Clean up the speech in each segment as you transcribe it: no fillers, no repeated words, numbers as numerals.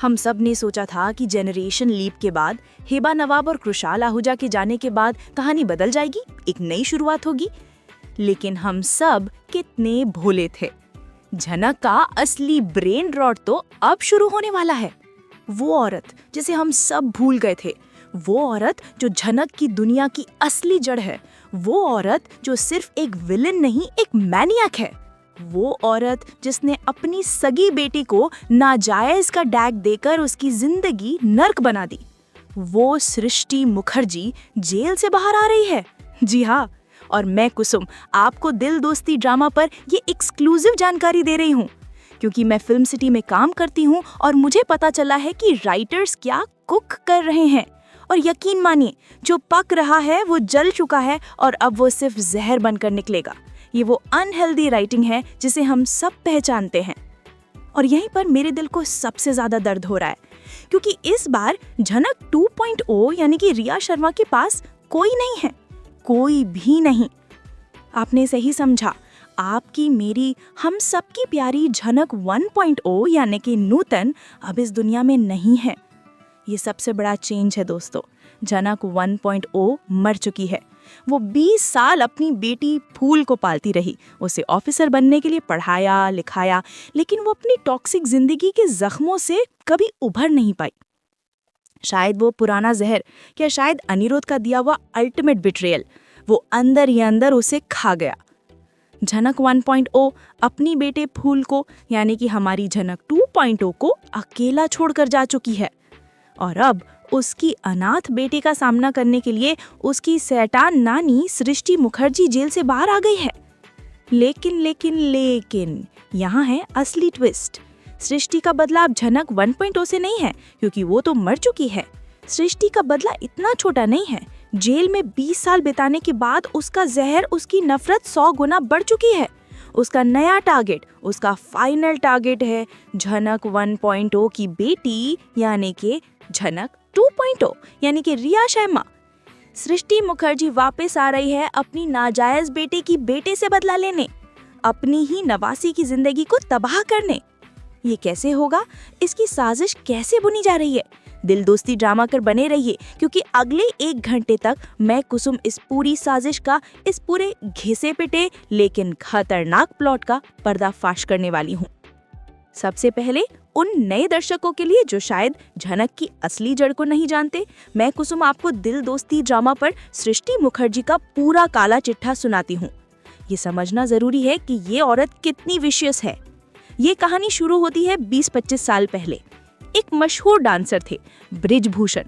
हम सब ने सोचा था कि जेनरेशन लीप के बाद, हिबा नवाब और कृशाल आहूजा के जाने के बाद कहानी बदल जाएगी, एक नई शुरुआत होगी। लेकिन हम सब कितने भोले थे। झनक का असली ब्रेन रॉट तो अब शुरू होने वाला है। वो औरत जिसे हम सब भूल गए थे, वो औरत जो झनक की दुनिया की असली जड़ है, वो औरत जो सिर्फ एक विलन नहीं, एक मैनियक है। वो औरत जिसने अपनी सगी बेटी को नाजायज का डैग देकर उसकी जिंदगी नर्क बना दी। वो सृष्टि मुखर्जी जेल से बाहर आ रही है। जी हाँ, और मैं कुसुम आपको दिल दोस्ती ड्रामा पर ये एक्सक्लूसिव जानकारी दे रही हूँ, क्योंकि मैं फिल्म सिटी में काम करती हूँ और मुझे पता चला है कि राइटर्स क्या कुक कर रहे हैं। और यकीन मानिए, जो पक रहा है वो जल चुका है और अब वो सिर्फ जहर बनकर निकलेगा। ये वो अनहेल्दी राइटिंग है जिसे हम सब पहचानते हैं। और यहीं पर मेरे दिल को सबसे ज्यादा दर्द हो रहा है, क्योंकि इस बार झनक 2.0 यानी कि रिया शर्मा के पास कोई नहीं है, कोई भी नहीं। आपने सही समझा, आपकी, मेरी, हम सबकी प्यारी झनक 1.0 यानी कि नूतन अब इस दुनिया में नहीं है। ये सबसे बड़ा चेंज है दोस्तों। झनक 1.0 मर चुकी है। वो 20 साल अपनी बेटी फूल को पालती रही, उसे ऑफिसर बनने के लिए पढ़ाया लिखाया, लेकिन वो अपनी टॉक्सिक जिंदगी के जख्मों से कभी उभर नहीं पाई। शायद वो पुराना जहर, या शायद अनिरुद्ध का दिया हुआ अल्टीमेट बिट्रेयल, वो अंदर ही अंदर उसे खा गया। झनक 1.0 अपनी बेटे फूल को यानी कि हमारी झनक 2.0 को अकेला छोड़कर जा चुकी है। और अब उसकी अनाथ बेटे का सामना करने के लिए उसकी शैतान नानी सृष्टि मुखर्जी जेल से बाहर आ गई है। लेकिन यहाँ है असली ट्विस्ट। सृष्टि का बदला अब झनक 1.0 से नहीं है, क्योंकि वो तो मर चुकी है। सृष्टि का बदला इतना छोटा नहीं है। जेल में 20 साल बिताने के बाद उसका जहर, उसकी नफरत 100 गुना बढ़ चुकी है। उसका नया टारगेट, उसका फाइनल टारगेट है झनक 1.0 की बेटी यानी कि झनक 2.0 यानी कि रिया शर्मा। सृष्टि मुखर्जी वापस आ रही है अपनी नाजायज बेटे की बेटे से बदला लेने, अपनी ही नवासी की जिंदगी को तबाह करने। ये कैसे होगा? इसकी साजिश कैसे बुनी जा रही है? दिल दोस्ती ड्रामा कर बने रहिए, क्योंकि अगले 1 घंटे तक मैं कुसुम इस पूरी साजिश का, इस पूरे घिसे पिटे लेकिन खतरनाक प्लॉट का पर्दाफाश करने वाली हूँ। सबसे पहले उन नए दर्शकों के लिए जो शायद झनक की असली जड़ को नहीं जानते, मैं कुसुम आपको दिल दोस्ती ड्रामा पर सृष्टि मुखर्जी का पूरा काला चिट्ठा सुनाती हूँ। ये समझना जरूरी है कि ये औरत कितनी विशियस है। ये कहानी शुरू होती है 20-25 साल पहले। एक मशहूर डांसर थे ब्रिजभूषण।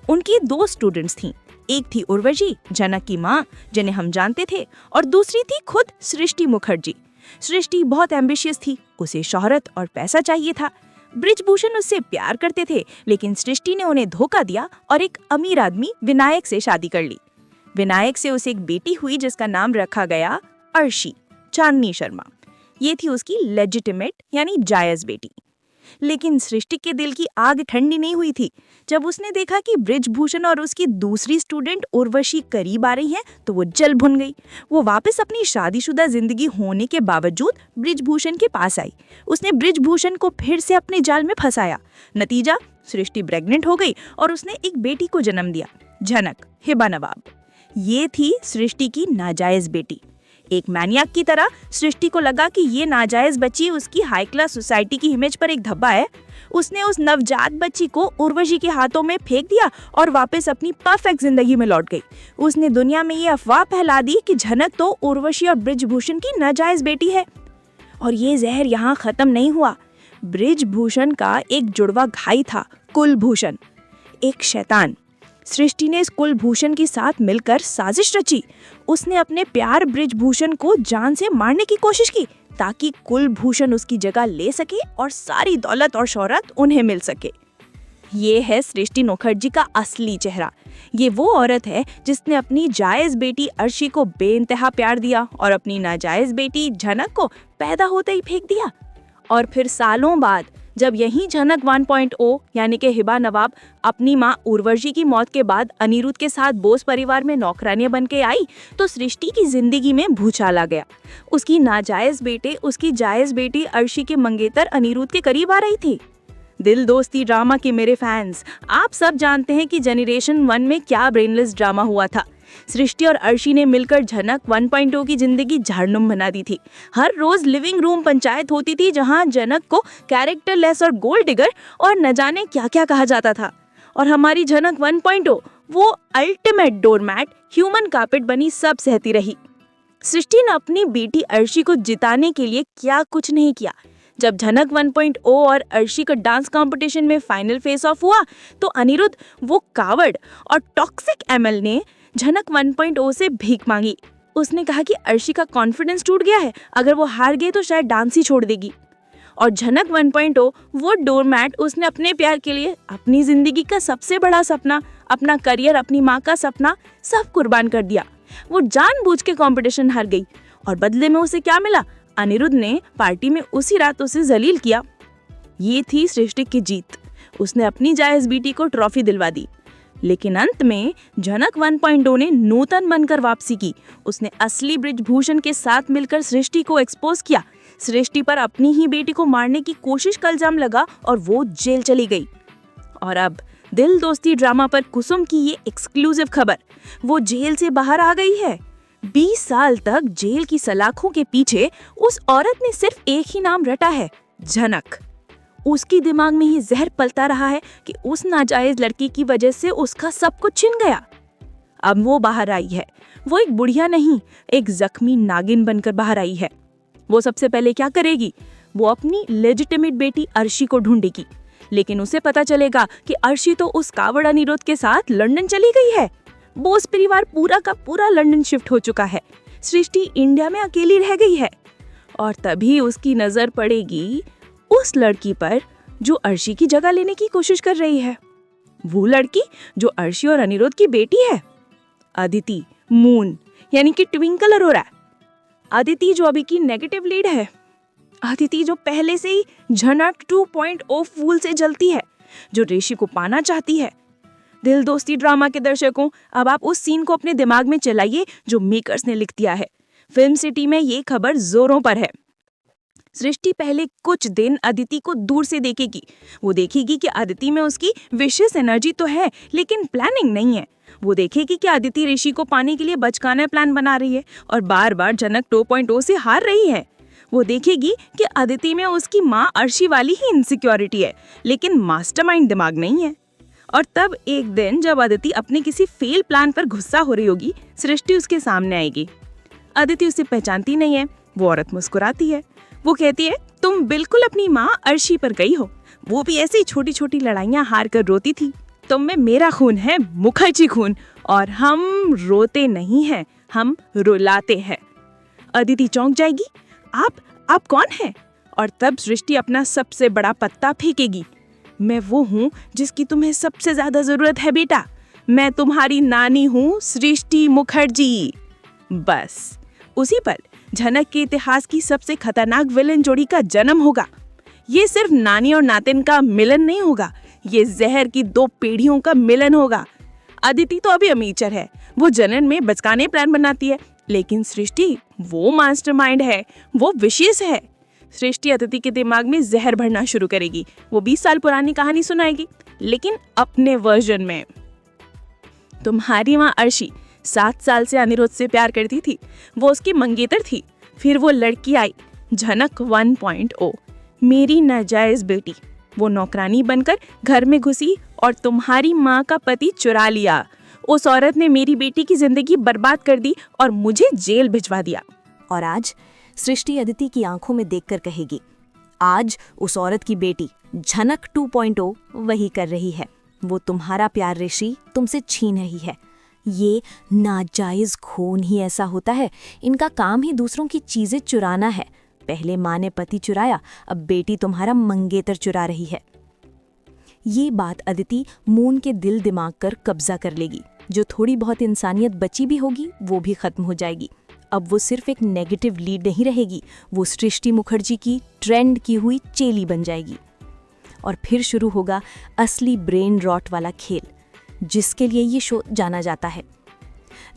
उनकी 2 स्टूडेंट्स थीं। एक थी उर्वशी, झनक की माँ, जिन्हें हम जानते थे, और दूसरी थी खुद सृष्टि मुखर्जी। सृष्टि बहुत एम्बिशियस थी, उसे शोहरत और पैसा चाहिए था। ब्रिजभूषण उससे प्यार करते थे, लेकिन सृष्टि ने उन्हें धोखा दिया और एक अमीर आदमी विनायक से शादी कर ली। विनायक से उसे एक बेटी हुई जिसका नाम रखा गया अर्शी, चांदनी शर्मा। ये थी उसकी लेजिटिमेट यानी जायज बेटी। लेकिन सृष्टि के दिल की आग ठंडी नहीं हुई थी। जब उसने देखा कि ब्रिजभूषण और उसकी दूसरी स्टूडेंट उर्वशी करीब आ रही हैं, तो वो जल भुन गई। वो वापस अपनी शादीशुदा जिंदगी होने के बावजूद ब्रिजभूषण के पास आई। उसने ब्रिजभूषण को फिर से अपने जाल में फंसाया। नतीजा, सृष्टि प्रेग्नेंट हो गई और उसने एक बेटी को जन्म दिया, झनक हिबा नवाब। ये थी सृष्टि की नाजायज बेटी। एक मैनियक की तरह सृष्टि को लगा कि ये नाजायज बच्ची उसकी हाई क्लास सोसाइटी की इमेज पर एक धब्बा है। उसने उस नवजात बच्ची को उर्वशी के हाथों में फेंक दिया और वापस अपनी परफेक्ट जिंदगी में लौट गई। उसने दुनिया में ये अफवाह फैला दी कि झनक तो उर्वशी और ब्रिजभूषण की नाजायज बेटी है। और ये जहर यहाँ खत्म नहीं हुआ। ब्रिजभूषण का एक जुड़वा भाई था, कुलभूषण, एक शैतान। सृष्टि ने इस कुलभूषण के साथ मिलकर साजिश रची। उसने अपने प्यार ब्रिजभूषण को जान से मारने की कोशिश की, ताकि कुलभूषण उसकी जगह ले सके और सारी दौलत और शोहरत उन्हें मिल सके। ये है सृष्टि मुखर्जी का असली चेहरा। ये वो औरत है जिसने अपनी जायज बेटी अर्शी को बेइंतहा प्यार दिया और अपनी नाजायज बेटी झनक को पैदा होते ही फेंक दिया। और फिर सालों बाद जब यही झनक 1.0 यानी कि हिबा नवाब अपनी माँ उर्वशी की मौत के बाद अनिरुद्ध के साथ बोस परिवार में नौकरानियां बन के आई, तो सृष्टि की जिंदगी में भूचाल आ गया। उसकी नाजायज बेटी अर्शी के मंगेतर अनिरुद्ध के करीब आ रही थी। दिल दोस्ती ड्रामा के मेरे फैंस, आप सब जानते हैं कि जनरेशन 1 में क्या ब्रेनलेस ड्रामा हुआ था। सृष्टि और अर्शी ने मिलकर झनक 1.0 की जिंदगी झाड़नुम बना दी थी। हर रोज लिविंग रूम पंचायत होती थी जहां जनक को कैरेक्टरलेस और गोल्ड डिगर और न जाने क्या क्या कहा जाता था। और हमारी झनक 1.0 वो अल्टीमेट डोरमैट, ह्यूमन कार्पेट बनी सब सहती रही। सृष्टि ने अपनी बेटी अर्शी को जिताने के लिए क्या कुछ नहीं किया। जब झनक 1.0 और अर्शी का डांस कंपटीशन में फाइनल फेस ऑफ हुआ तो अनिरुद्ध, वो कावड़ और टॉक्सिक एमएल ने झनक 1.0 से भीख मांगी। उसने कहा कि अर्शी का कॉन्फिडेंस टूट गया है, अगर वो हार गई तो शायद डांस ही छोड़ देगी। और झनक 1.0 वो डोरमैट, उसने अपने प्यार के लिए अपनी जिंदगी का सबसे बड़ा सपना, अपना करियर, अपनी माँ का सपना सब कुर्बान कर दिया। वो जानबूझ के कंपटीशन हार गई और बदले में उसे क्या मिला? अनिरुद्ध ने पार्टी में उसी रात उसे जलील किया। ये थी सृष्टि की जीत। उसने अपनी जायज बेटी को ट्रॉफी दिलवा दी। लेकिन अंत में झनक 1.0 ने नूतन बनकर वापसी की। उसने असली ब्रिजभूषण के साथ मिलकर सृष्टि को एक्सपोज किया। सृष्टि पर अपनी ही बेटी को मारने की कोशिश का इल्जाम लगा और वो जेल चली गई। और अब दिल दोस्ती ड्रामा पर कुसुम की ये एक्सक्लूसिव खबर, वो जेल से बाहर आ गई है। 20 साल तक जेल की सलाखों के पीछे उस औरत ने सिर्फ एक ही नाम रटा है, झनक। उसकी दिमाग में ही जहर पलता रहा है कि उस नाजायज लड़की की वजह से उसका सब कुछ छिन गया। अब वो बाहर आई है। वो एक बुढ़िया नहीं, एक जख्मी नागिन बनकर बाहर आई है। वो सबसे पहले क्या करेगी? वो अपनी लेजिटिमेट बेटी अर्शी को ढूंढेगी। लेकिन उसे पता चलेगा कि अर्शी तो उस कावड़ अनिरुद्ध के साथ लंदन चली गई है। बोस परिवार पूरा का पूरा लंदन शिफ्ट हो चुका है। सृष्टि इंडिया में अकेली रह गई है। और तभी उसकी नजर पड़ेगी उस लड़की पर जो अर्शी की जगह लेने की कोशिश कर रही है। वो लड़की जो अर्शी और अनिरुद्ध की बेटी है, अदिति मून, यानी कि ट्विंकल अरोरा। अदिति जो अभी की नेगेटिव लीड है। अदिति जो पहले से ही झनक 2.0 फूल से जलती है, जो ऋषि को पाना चाहती है। दिल दोस्ती ड्रामा के दर्शकों, अब आप उस सीन को अपने दिमाग में चलाइए जो मेकर्स ने लिख दिया है। फिल्म सिटी में ये खबर जोरों पर है। सृष्टि पहले कुछ दिन अदिति को दूर से देखेगी। वो देखेगी कि अदिति में उसकी विशेष एनर्जी तो है, लेकिन प्लानिंग नहीं है। वो देखेगी कि अदिति ऋषि को पाने के लिए बचकाना प्लान बना रही है और बार बार झनक 2.0 से हार रही है। वो देखेगी कि अदिति में उसकी माँ अर्शी वाली ही इनसिक्योरिटी है, लेकिन मास्टरमाइंड दिमाग नहीं है। और तब एक दिन जब अदिति अपने किसी फेल प्लान पर गुस्सा हो रही होगी, सृष्टि उसके सामने आएगी। अदिति उसे पहचानती नहीं है। वो औरत मुस्कुराती है। वो कहती है, तुम बिल्कुल अपनी माँ अर्शी पर गई हो। वो भी ऐसी छोटी छोटी लड़ाइयाँ हार कर रोती थी। तुम में मेरा खून है, मुखर्जी खून, और हम रोते नहीं हैं, हम रुलाते हैं। अदिति चौंक जाएगी। आप कौन हैं? और तब सृष्टि अपना सबसे बड़ा पत्ता फेंकेगी। मैं वो हूँ जिसकी तुम्हें सबसे ज्यादा जरूरत है बेटा। मैं तुम्हारी नानी हूँ, सृष्टि मुखर्जी। बस उसी पल झनक के इतिहास की सबसे खतरनाक विलन जोड़ी का जन्म होगा। ये सिर्फ नानी और नातिन का मिलन नहीं होगा, ये जहर की 2 पीढ़ियों का मिलन होगा। अदिति तो अभी अमीचर है, वो जनन में बचकाने प्लान बनाती है, लेकिन सृष्टि वो मास्टरमाइंड है, वो विशेष है। सृष्टि अदिति के दिमाग में जहर भरना शुरू करेगी। वो 20 साल पुरानी कहानी सुनाएगी, लेकिन अपने वर्जन में। तुम्हारी माँ अर्शी 7 साल से अनिरुद्ध से प्यार करती थी। वो उसकी मंगेतर थी। फिर वो लड़की आई, झनक 1.0, मेरी नाजायज बेटी। वो नौकरानी बनकर घर में घुसी और तुम्हारी माँ का पति चुरा लिया। उस औरत ने मेरी बेटी की जिंदगी बर्बाद कर दी और मुझे जेल भिजवा दिया। और आज सृष्टि अदिति की आंखों में देखकर कहेगी, आज उस औरत की बेटी झनक 2.0 वही कर रही है। वो तुम्हारा प्यार ऋषि तुमसे छीन रही है। ये नाजायज खून ही ऐसा होता है। इनका काम ही दूसरों की चीजें चुराना है। पहले माँ ने पति चुराया, अब बेटी तुम्हारा मंगेतर चुरा रही है। ये बात अदिति मून के दिल दिमाग कर कब्जा कर लेगी। जो थोड़ी बहुत इंसानियत बची भी होगी वो भी खत्म हो जाएगी। अब वो सिर्फ एक नेगेटिव लीड नहीं रहेगी, वो सृष्टि मुखर्जी की ट्रेंड की हुई चेली बन जाएगी। और फिर शुरू होगा असली ब्रेन रॉट वाला खेल, जिसके लिए ये शो जाना जाता है।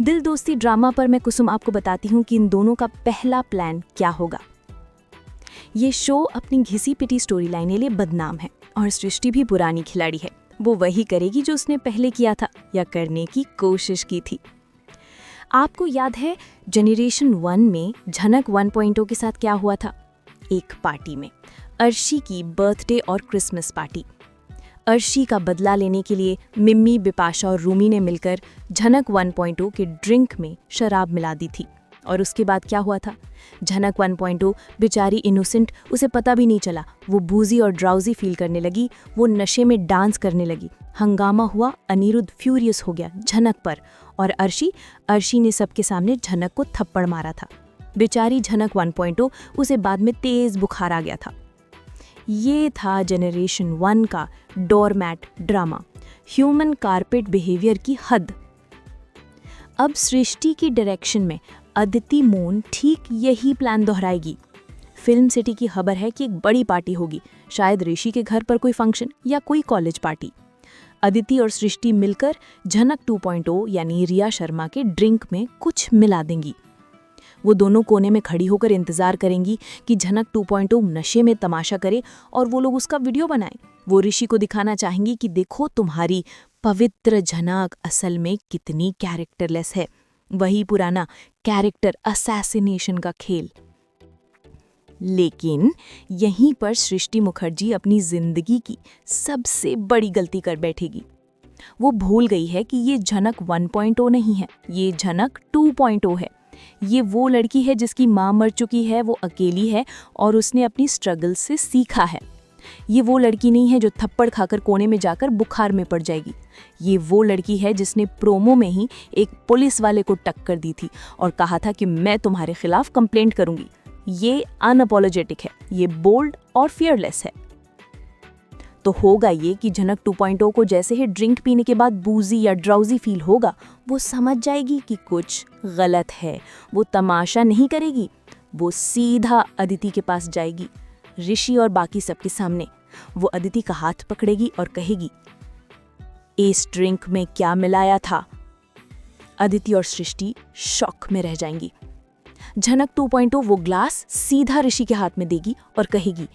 दिल दोस्ती ड्रामा पर मैं कुसुम आपको बताती हूँ कि इन दोनों का पहला प्लान क्या होगा। ये शो अपनी घिसी पिटी स्टोरी लाइन के लिए बदनाम है और सृष्टि भी पुरानी खिलाड़ी है, वो वही करेगी जो उसने पहले किया था या करने की कोशिश की थी। आपको याद है जनरेशन 1 में झनक 1.0 के साथ क्या हुआ था? एक पार्टी में, अर्शी की बर्थडे और क्रिसमस पार्टी। अर्शी का बदला लेने के लिए मिम्मी, बिपाशा और रूमी ने मिलकर झनक 1.0 के ड्रिंक में शराब मिला दी थी। और उसके बाद क्या हुआ था? झनक 1.0 बेचारी इनोसेंट, उसे पता भी नहीं चला। वो बूजी और ड्राउजी फील करने लगी, वो नशे में डांस करने लगी। हंगामा हुआ, अनिरुद्ध फ्यूरियस हो गया झनक पर, और अर्शी ने सबके सामने झनक को थप्पड़ मारा था। बेचारी झनक 1.0, उसे बाद में तेज बुखार आ गया था। ये था जनरेशन 1 का doormat drama, human carpet behaviour की हद। अब सृष्टि की डायरेक्शन में अदिति मोन ठीक यही प्लान दोहराएगी। फिल्म सिटी की खबर है कि एक बड़ी पार्टी होगी, शायद ऋषि के घर पर कोई फंक्शन या कोई कॉलेज पार्टी। अदिति और सृष्टि मिलकर झनक 2.0 यानी रिया शर्मा के ड्रिंक में कुछ मिला देंगी। वो दोनों कोने में खड़ी होकर इंतजार करेंगी कि झनक 2.0 नशे में तमाशा करे और वो लोग उसका वीडियो बनाएं। वो ऋषि को दिखाना चाहेंगी कि देखो तुम्हारी पवित्र झनक असल में कितनी कैरेक्टरलेस है। वही पुराना कैरेक्टर असैसिनेशन का खेल। लेकिन यहीं पर सृष्टि मुखर्जी अपनी जिंदगी की सबसे बड़ी गलती कर बैठेगी। वो भूल गई है कि ये झनक 1.0 नहीं है, ये झनक 2.0 है। ये वो लड़की है जिसकी माँ मर चुकी है, वो अकेली है और उसने अपनी स्ट्रगल से सीखा है। ये वो लड़की नहीं है जो थप्पड़ खाकर कोने में जाकर बुखार में पड़ जाएगी। ये वो लड़की है जिसने प्रोमो में ही एक पुलिस वाले को टक्कर दी थी और कहा था कि मैं तुम्हारे खिलाफ कंप्लेंट करूंगी। ये अनअपोलोजेटिक है, ये बोल्ड और फियरलेस है। तो होगा ये कि झनक 2.0 को जैसे ही ड्रिंक पीने के बाद बूजी या ड्राउजी फील होगा, वो समझ जाएगी कि कुछ गलत है। वो तमाशा नहीं करेगी, वो सीधा अदिति के पास जाएगी, ऋषि और बाकी सबके सामने। वो अदिति का हाथ पकड़ेगी और कहेगी, इस ड्रिंक में क्या मिलाया था? अदिति और सृष्टि शॉक में रह जाएंगी। झनक 2.0 वो ग्लास सीधा ऋषि के हाथ में देगी और कहेगी,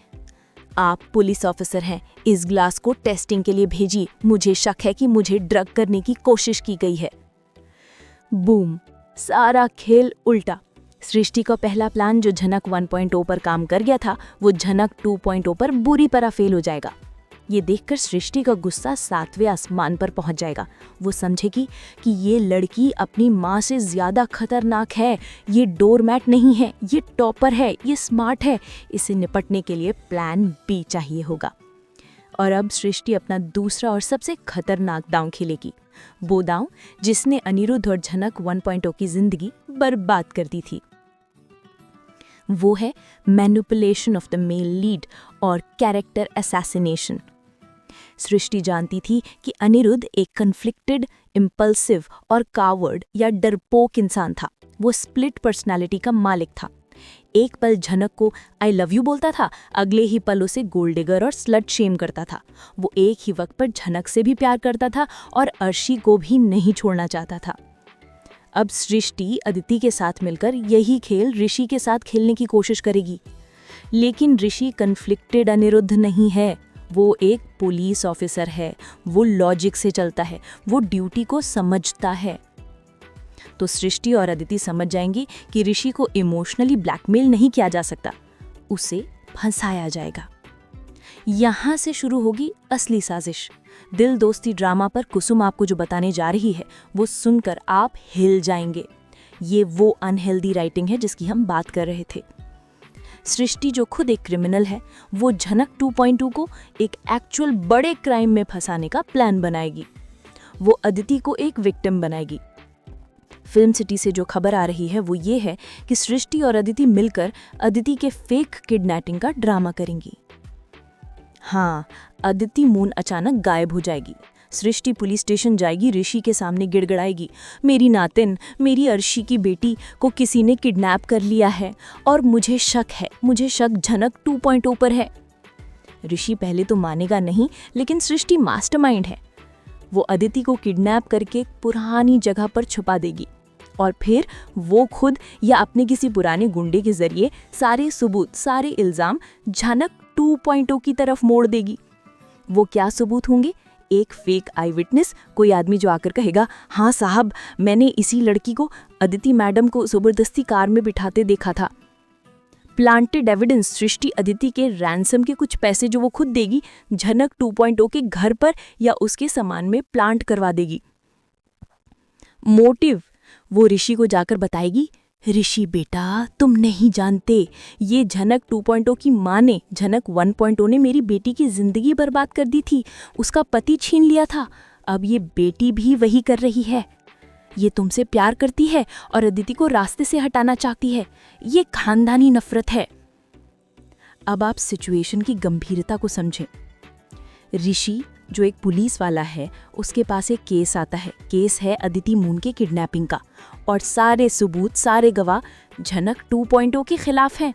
आप पुलिस ऑफिसर हैं, इस ग्लास को टेस्टिंग के लिए भेजिए, मुझे शक है कि मुझे ड्रग करने की कोशिश की गई है। बूम, सारा खेल उल्टा। सृष्टि का पहला प्लान जो झनक 1.0 पर काम कर गया था, वो झनक 2.0 पर बुरी तरह फेल हो जाएगा। ये देखकर सृष्टि का गुस्सा 7वें आसमान पर पहुंच जाएगा। वो समझेगी कि ये लड़की अपनी माँ से ज्यादा खतरनाक है। ये डोरमैट नहीं है, ये टॉपर है, ये स्मार्ट है। इसे निपटने के लिए प्लान बी चाहिए होगा। और अब सृष्टि अपना दूसरा और सबसे खतरनाक दांव खेलेगी, वो दांव जिसने अनिरुद्ध और झनक 1.0 की जिंदगी बर्बाद कर दी थी। वो है manipulation of the male lead और कैरेक्टर असैसिनेशन। सृष्टि जानती थी कि अनिरुद्ध एक कन्फ्लिक्टेड, इम्पल्सिव और कावर्ड या डरपोक इंसान था। वो स्प्लिट पर्सनालिटी का मालिक था। एक पल झनक को आई लव यू बोलता था, अगले ही पल उसे गोल्ड डिगर और स्लट शेम करता था। वो एक ही वक्त पर झनक से भी प्यार करता था और अर्शी को भी नहीं छोड़ना चाहता था। अब सृष्टि अदिति के साथ मिलकर यही खेल ऋषि के साथ खेलने की कोशिश करेगी। लेकिन ऋषि कन्फ्लिक्टेड अनिरुद्ध नहीं है, वो एक पुलिस ऑफिसर है। वो लॉजिक से चलता है, वो ड्यूटी को समझता है। तो सृष्टि और अदिति समझ जाएंगी कि ऋषि को इमोशनली ब्लैकमेल नहीं किया जा सकता, उसे फंसाया जाएगा। यहाँ से शुरू होगी असली साजिश। दिल दोस्ती ड्रामा पर कुसुम आपको जो बताने जा रही है, वो सुनकर आप हिल जाएंगे। ये वो अनहेल्दी राइटिंग है जिसकी हम बात कर रहे थे। सृष्टि जो खुद एक क्रिमिनल है, वो झनक 2.2 को एक एक्चुअल बड़े क्राइम में फंसाने का प्लान बनाएगी। वो अदिति को एक विक्टिम बनाएगी। फिल्म सिटी से जो खबर आ रही है वो ये है कि सृष्टि और अदिति मिलकर अदिति के फेक किडनैपिंग का ड्रामा करेंगी। हाँ, अदिति मून अचानक गायब हो जाएगी। सृष्टि पुलिस स्टेशन जाएगी, ऋषि के सामने गिड़गिड़ाएगी, मेरी नातिन, मेरी अर्शी की बेटी को किसी ने किडनैप कर लिया है और मुझे शक झनक 2.0 पर है। ऋषि पहले तो मानेगा नहीं, लेकिन सृष्टि मास्टरमाइंड है। वो अदिति को किडनैप करके पुरानी जगह पर छुपा देगी और फिर वो खुद या अपने किसी पुराने गुंडे के जरिए सारे सबूत, सारे इल्जाम झनक 2.0 की तरफ मोड़ देगी। वो क्या सबूत होंगे? एक फेक आई विटनेस, कोई आदमी जो आकर कहेगा, हाँ साहब, मैंने इसी लड़की को, अदिति मैडम को जबरदस्ती कार में बिठाते देखा था। प्लांटेड एविडेंस, सृष्टि अदिति के रैंसम के कुछ पैसे जो वो खुद देगी झनक 2.0 के घर पर या उसके सामान में प्लांट करवा देगी। मोटिव, वो ऋषि को जाकर बताएगी, ऋषि बेटा तुम नहीं जानते, ये झनक 2.0 की माँ ने, झनक 1.0 ने मेरी बेटी की जिंदगी बर्बाद कर दी थी, उसका पति छीन लिया था, अब ये बेटी भी वही कर रही है। ये तुमसे प्यार करती है और अदिति को रास्ते से हटाना चाहती है। ये खानदानी नफरत है। अब आप सिचुएशन की गंभीरता को समझें। ऋषि जो एक पुलिस वाला है, उसके पास एक केस आता है। केस है अदिति मून के किडनैपिंग का और सारे सबूत, सारे गवाह झनक 2.0 के खिलाफ हैं।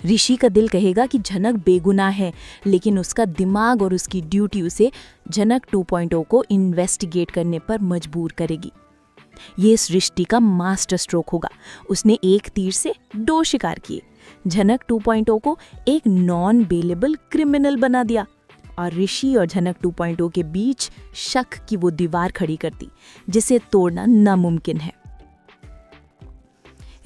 ऋषि का दिल कहेगा कि झनक बेगुनाह है, लेकिन उसका दिमाग और उसकी ड्यूटी उसे झनक 2.0 को इन्वेस्टिगेट करने पर मजबूर करेगी। ये सृष्टि का मास्टर स्ट्रोक होगा। उसने एक तीर से 2 शिकार किए। झनक 2.0 को एक नॉन बेलेबल क्रिमिनल बना दिया और ऋषि और झनक 2.0 के बीच शक की वो दीवार खड़ी कर दी जिसे तोड़ना नामुमकिन है।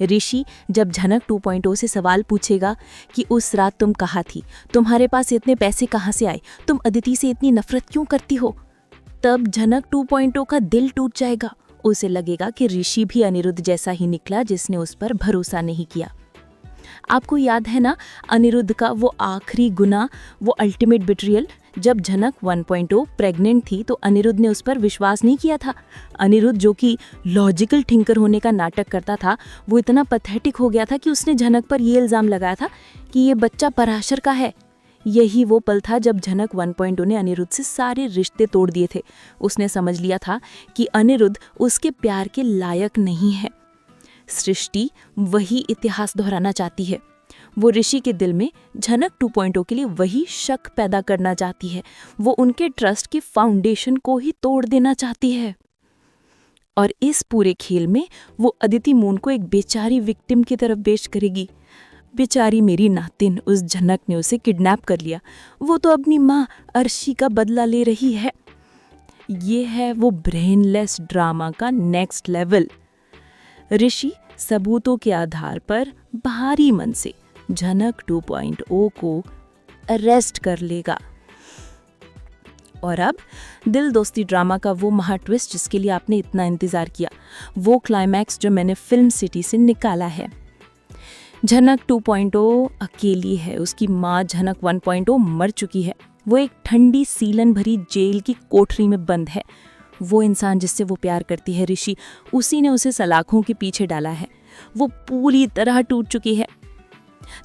ऋषि जब झनक 2.0 से सवाल पूछेगा कि उस रात तुम कहाँ थी, तुम्हारे पास इतने पैसे कहाँ से आए, तुम अदिति से इतनी नफरत क्यों करती हो, तब झनक 2.0 का दिल टूट जाएगा। उसे लगेगा कि ऋषि भी अनिरुद्ध जैसा ही निकला जिसने उस पर भरोसा नहीं किया। आपको याद है ना अनिरुद्ध का वो आखिरी गुनाह, वो अल्टीमेट बिट्रियल। जब झनक 1.0 प्रेग्नेंट थी तो अनिरुद्ध ने उस पर विश्वास नहीं किया था। अनिरुद्ध जो कि लॉजिकल थिंकर होने का नाटक करता था, वो इतना पैथेटिक हो गया था कि उसने झनक पर ये इल्ज़ाम लगाया था कि ये बच्चा पराशर का है। यही वो पल था जब झनक 1.0 ने अनिरुद्ध से सारे रिश्ते तोड़ दिए थे। उसने समझ लिया था कि अनिरुद्ध उसके प्यार के लायक नहीं है। सृष्टि वही इतिहास दोहराना चाहती है। वो ऋषि के दिल में झनक 2.0 के लिए वही शक पैदा करना चाहती है। वो उनके ट्रस्ट की फाउंडेशन को ही तोड़ देना चाहती है। और इस पूरे खेल में वो अदिति मून को एक बेचारी विक्टिम की तरफ पेश करेगी। बेचारी मेरी नातिन, उस झनक ने उसे किडनैप कर लिया, वो तो अपनी माँ अर्शी का बदला ले रही है। ये है वो ब्रेनलेस ड्रामा का नेक्स्ट लेवल। ऋषि सबूतों के आधार पर भारी मन से झनक 2.0 को अरेस्ट कर लेगा। और अब दिल दोस्ती ड्रामा का वो महा ट्विस्ट जिसके लिए आपने इतना इंतजार किया, वो क्लाइमैक्स जो मैंने फिल्म सिटी से निकाला है। झनक 2.0 अकेली है, उसकी माँ झनक 1.0 मर चुकी है। वो एक ठंडी सीलन भरी जेल की कोठरी में बंद है। वो इंसान जिससे वो प्यार करती है ऋषि, उसी ने उसे सलाखों के पीछे डाला है। वो पूरी तरह टूट चुकी है।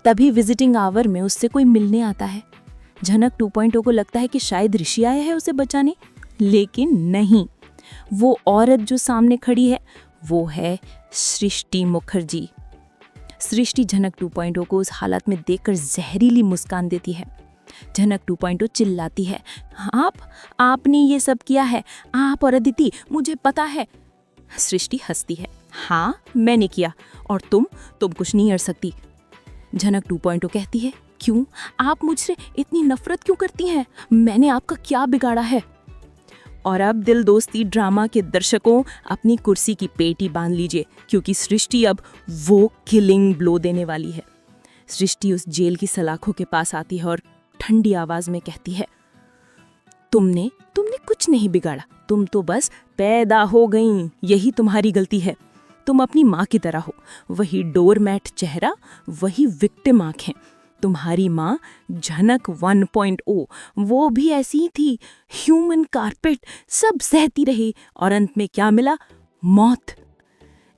तभी विजिटिंग आवर में उससे कोई मिलने आता है। झनक 2.0 को लगता है कि शायद ऋषि आया है उसे बचाने, लेकिन नहीं। वो औरत जो सामने खड़ी है वो है सृष्टि मुखर्जी। सृष्टि झनक 2.0 को उस हालत में देखकर जहरीली मुस्कान देती है। झनक 2.0 चिल्लाती है, आपने ये सब किया है, आप और अदिति, मुझे पता है। सृष्टि हंसती है, हाँ मैंने किया, और तुम कुछ नहीं कर सकती। झनक 2.0 कहती है, क्यों, आप मुझसे इतनी नफरत क्यों करती हैं? मैंने आपका क्या बिगाड़ा है? और अब दिल दोस्ती ड्रामा के दर्शकों अपनी कुर्सी की पेटी बांध लीजिए, क्योंकि सृष्टि अब वो किलिंग ब्लो देने वाली है। सृष्टि उस जेल की सलाखों के पास आती है और ठंडी आवाज में कहती है, तुमने कुछ नहीं बिगाड़ा, तुम तो बस पैदा हो गईं, यही तुम्हारी गलती है। तुम अपनी माँ की तरह हो, वही डोरमैट चेहरा, वही विक्टिम आंखें। तुम्हारी माँ झनक 1.0 वो भी ऐसी ही थी, ह्यूमन कारपेट, सब सहती रही और अंत में क्या मिला? मौत।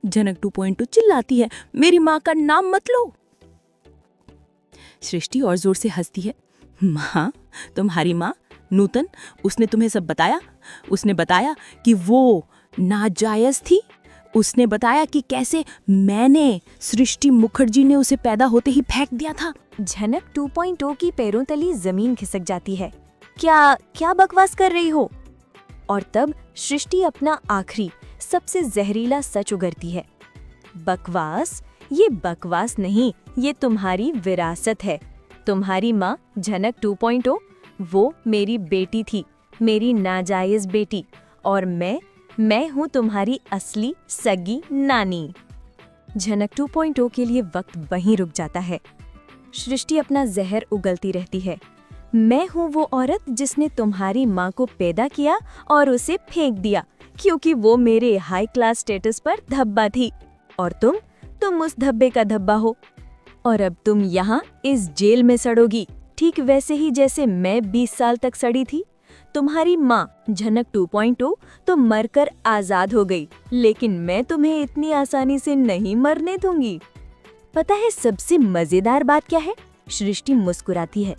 झनक 2.0 चिल्लाती है, मेरी माँ का नाम मत लो। सृष्टि और जोर से हंसती है, माँ, तुम्हारी माँ नूतन, उसने तुम्हें सब बताया? उसने बताया कि वो नाजायज थी? उसने बताया कि कैसे मैंने, सृष्टि मुखर्जी ने उसे पैदा होते ही फेंक दिया था? झनक 2.0 की पैरों तली जमीन खिसक जाती है। क्या बकवास कर रही हो? और तब सृष्टि अपना आखिरी सबसे जहरीला सच उगरती है। बकवास? ये बकवास नहीं, ये तुम्हारी विरासत है। तुम्हारी माँ झनक 2.0 वो मेरी बेटी थी, मेरी नाजायज बेटी, और मैं हूँ तुम्हारी असली सगी नानी। झनक 2.0 के लिए वक्त वहीं रुक जाता है। सृष्टि अपना जहर उगलती रहती है। मैं हूँ वो औरत जिसने तुम्हारी माँ को पैदा किया और उसे फेंक दिया क्योंकि वो मेरे हाई क्लास स्टेटस पर धब्बा थी, और तुम उस धब्बे का धब्बा हो। और अब तुम यहाँ इस जेल में सड़ोगी, ठीक वैसे ही जैसे मैं 20 साल तक सड़ी थी। तुम्हारी माँ झनक 2.0 तो मरकर आजाद हो गई, लेकिन मैं तुम्हें इतनी आसानी से नहीं मरने दूंगी। पता है सबसे मजेदार बात क्या है? सृष्टि मुस्कुराती है।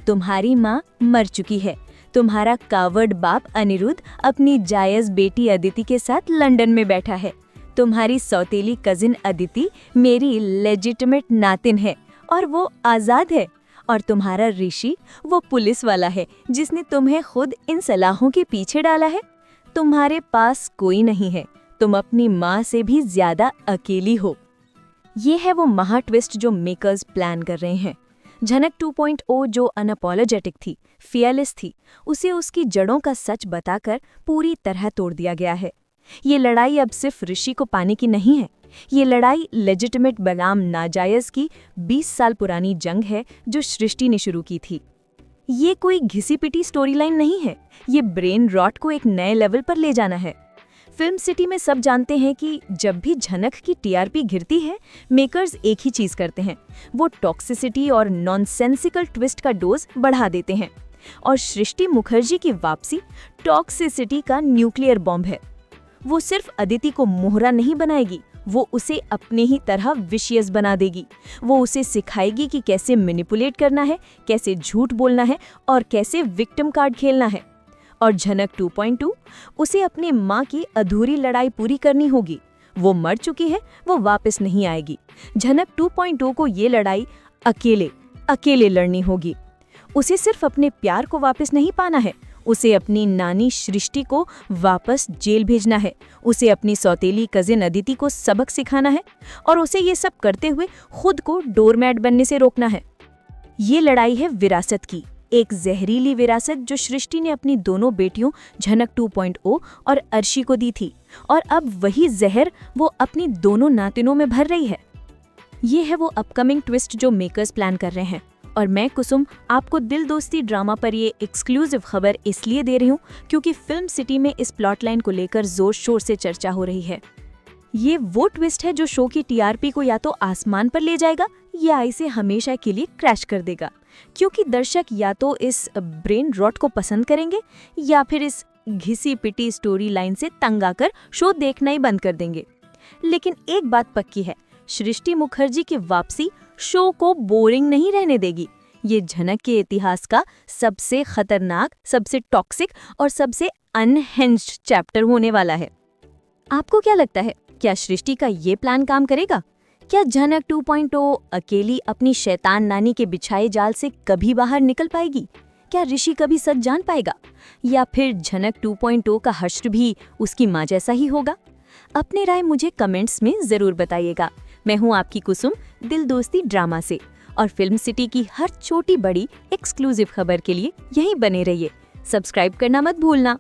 तुम्हारी माँ मर चुकी है। तुम्हारा कावर्ड बाप अनिरुद्ध अपनी जायज बेटी अदिति के साथ लंदन में बैठा है। तुम्हारी सौतेली कजिन अदिति मेरी लेजिटिमेट नातिन है और वो आजाद है। और तुम्हारा ऋषि वो पुलिस वाला है जिसने तुम्हें खुद इन सलाहों के पीछे डाला है। तुम्हारे पास कोई नहीं है। तुम अपनी माँ से भी ज्यादा अकेली हो। ये है वो महा ट्विस्ट जो मेकर्स प्लान कर रहे हैं। झनक 2.0 जो अनअपोलोजेटिक थी, फियरलेस थी, उसे उसकी जड़ों का सच बताकर पूरी तरह तोड़ दिया गया है। ये लड़ाई अब सिर्फ ऋषि को पाने की नहीं है। ये लड़ाई लेजिटिमेट बनाम नाजायज की 20 साल पुरानी जंग है जो सृष्टि ने शुरू की थी। ये कोई घिसी पिटी स्टोरी लाइन नहीं है। ये ब्रेन रॉट को एक नए लेवल पर ले जाना है। फिल्म सिटी में सब जानते हैं कि जब भी झनक की टीआरपी गिरती है, मेकर्स एक ही चीज करते हैं, वो टॉक्सिसिटी और नॉनसेंसिकल ट्विस्ट का डोज बढ़ा देते हैं। और सृष्टि मुखर्जी की वापसी टॉक्सिसिटी का न्यूक्लियर बॉम्ब है। वो सिर्फ अदिति को मोहरा नहीं बनाएगी, वो उसे अपने ही तरह विशियस बना देगी। वो उसे सिखाएगी कि कैसे मैनिपुलेट करना है, कैसे झूठ बोलना है और कैसे विक्टिम कार्ड खेलना है। और झनक 2.2 उसे अपनी माँ की अधूरी लड़ाई पूरी करनी होगी। वो मर चुकी है, वो वापस नहीं आएगी। झनक 2.0 को ये लड़ाई अकेले लड़नी होगी। उसे सिर्फ अपने प्यार को वापस नहीं पाना है, उसे अपनी नानी सृष्टि को वापस जेल भेजना है। उसे अपनी सौतेली कजिन अदिति को सबक सिखाना है और उसे ये सब करते हुए खुद को डोरमैट बनने से रोकना है। ये लड़ाई है विरासत की, एक जहरीली विरासत जो सृष्टि ने अपनी दोनों बेटियों झनक 2.0 और अर्शी को दी थी, और अब वही जहर वो अपनी दोनों नातिनों में भर रही है। ये है वो अपकमिंग ट्विस्ट जो मेकर्स प्लान कर रहे हैं। और मैं कुसुम आपको दिल दोस्ती ड्रामा पर ये एक्सक्लूसिव खबर इसलिए दे रही हूँ क्योंकि फिल्म सिटी में इस प्लॉट लाइन को लेकर जोर शोर से चर्चा हो रही है। ये वो ट्विस्ट है जो शो की टीआरपी को या तो आसमान पर ले जाएगा या इसे हमेशा के लिए क्रैश कर देगा, क्योंकि दर्शक या तो इस ब्रेन रॉट को पसंद करेंगे या फिर इस घिसी पिटी स्टोरी लाइन से तंग आकर शो देखना ही बंद कर देंगे। लेकिन एक बात पक्की है, सृष्टि मुखर्जी की वापसी शो को बोरिंग नहीं रहने देगी। ये झनक के इतिहास का सबसे खतरनाक, सबसे टॉक्सिक और सबसे अनहिंज्ड चैप्टर होने वाला है। आपको क्या लगता है, क्या सृष्टि का ये प्लान काम करेगा? क्या झनक 2.0 अकेली अपनी शैतान नानी के बिछाए जाल से कभी बाहर निकल पाएगी? क्या ऋषि कभी सच जान पाएगा? या फिर झनक 2.0 का हश्र भी उसकी माँ जैसा ही होगा? अपनी राय मुझे कमेंट्स में जरूर बताइएगा। मैं हूँ आपकी कुसुम दिल दोस्ती ड्रामा से, और फिल्म सिटी की हर छोटी बड़ी एक्सक्लूसिव खबर के लिए यहीं बने रहिए। सब्सक्राइब करना मत भूलना।